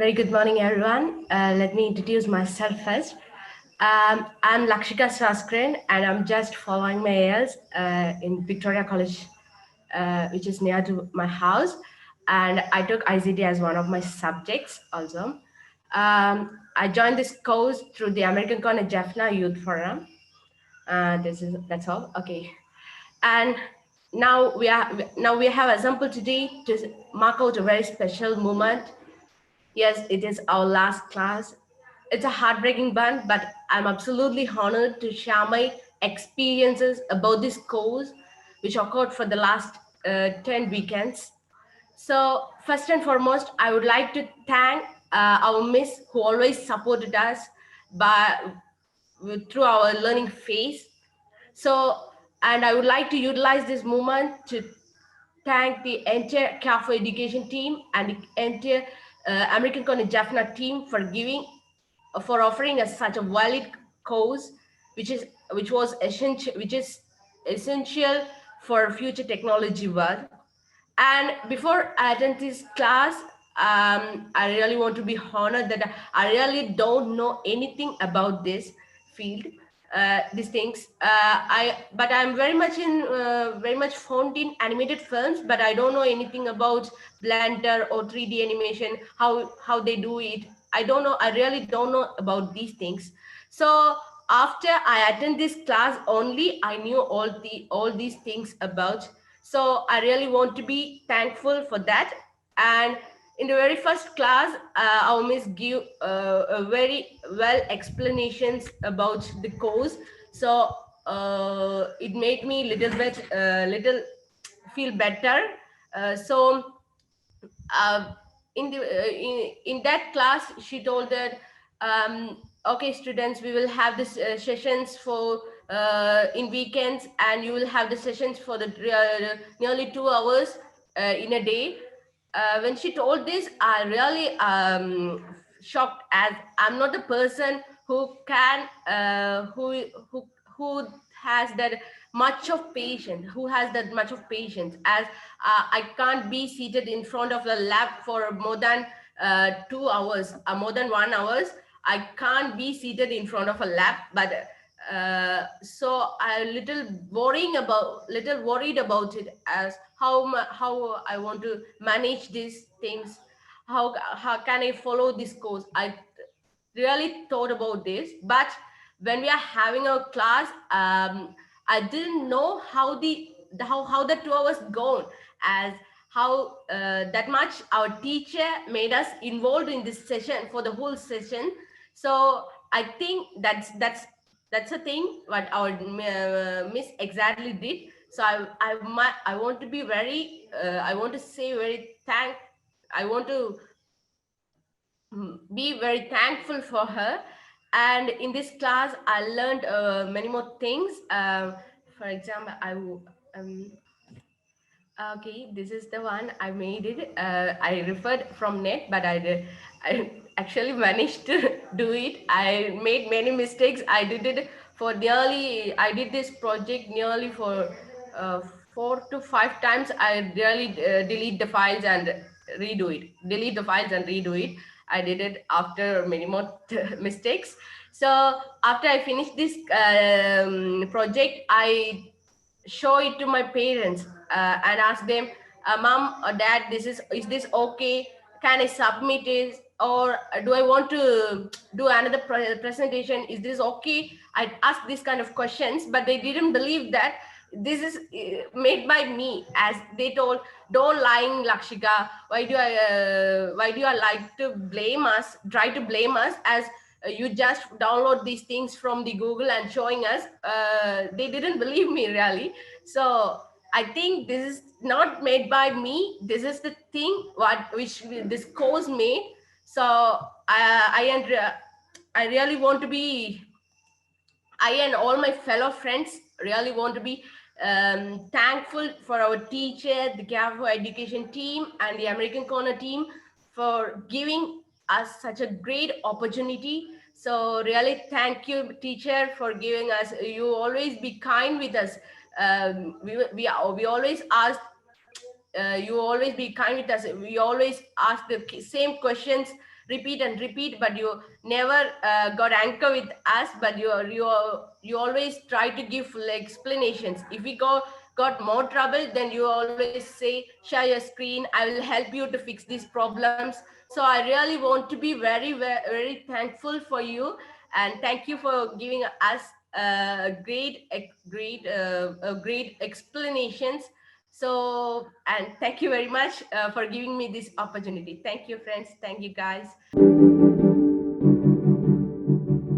Very good morning, everyone. Let me introduce myself first. I'm Lakshika Saskren, and I'm just following my ALs in Victoria College, which is near to my house. And I took ICT as one of my subjects also. I joined this course through the American College Jaffna Youth Forum. That's all. Okay. And now we have assembled today to mark out a very special moment. Yes, it is our last class. It's a heartbreaking one, but I'm absolutely honored to share my experiences about this course, which occurred for the last 10 weekends. So, first and foremost, I would like to thank our Miss who always supported us by through our learning phase. So, and I would like to utilize this moment to thank the entire CAFO education team and the entire American College Jaffna team for offering us such a valid course, which is essential for future technology world. And before I attend this class, I really want to be honored that I really don't know anything about this field, these things. But I'm very much fond in animated films, but I don't know anything about Blender or 3D animation, how they do it. I don't know. I really don't know about these things. So after I attend this class, only I knew all these things about. So I really want to be thankful for that. And in the very first class, our miss give a very well explanations about the course. So it made me little feel better. So in that class she told that okay students, we will have this sessions for in weekends, and you will have the sessions for the nearly 2 hours in a day. When she told this, I really shocked, as I'm not the person who can who has that much of patience, as I can't be seated in front of the lab for more than 2 hours, more than 1 hours. I can't be seated in front of a lab, but so I little worried about it, as how I want to manage these things. How can I follow this course? I really thought about this, but when we are having a class, I didn't know how the 2 hours gone, as how that much our teacher made us involved in this session for the whole session. So I think that's a thing what our miss exactly did. So I want to be very I want to say very thank I want to be very thankful for her. And in this class I learned many more things. For example, okay, this is the one I made it. I referred from net, but I actually managed to do it. I made many mistakes. I did this project nearly for 4 to 5 times. I really delete the files and delete the files and redo it. I did it after many more mistakes. So after I finished this project, I show it to my parents and ask them, mom or dad, is this okay? Can I submit it, or do I want to do another presentation? Is this okay? I asked these kind of questions, but they didn't believe that this is made by me, as they told, don't lying, Lakshika. Why do I like to try to blame us, as you just download these things from the Google and showing us. They didn't believe me, really. So I think this is not made by me. This is the thing which this course made. So I really want to be, I and all my fellow friends really want to be thankful for our teacher, the CAFO education team, and the American Corner team for giving us such a great opportunity. So really thank you, teacher, for giving us. You always be kind with us. We always ask. You always be kind with us. We always ask the same questions repeat and repeat, but you never got anchor with us. But you always try to give full explanations. If we got more trouble, then you always say, share your screen, I will help you to fix these problems. So I really want to be very, very, very thankful for you, and thank you for giving us great explanations. So, and thank you very much for giving me this opportunity. Thank you, friends. Thank you, guys.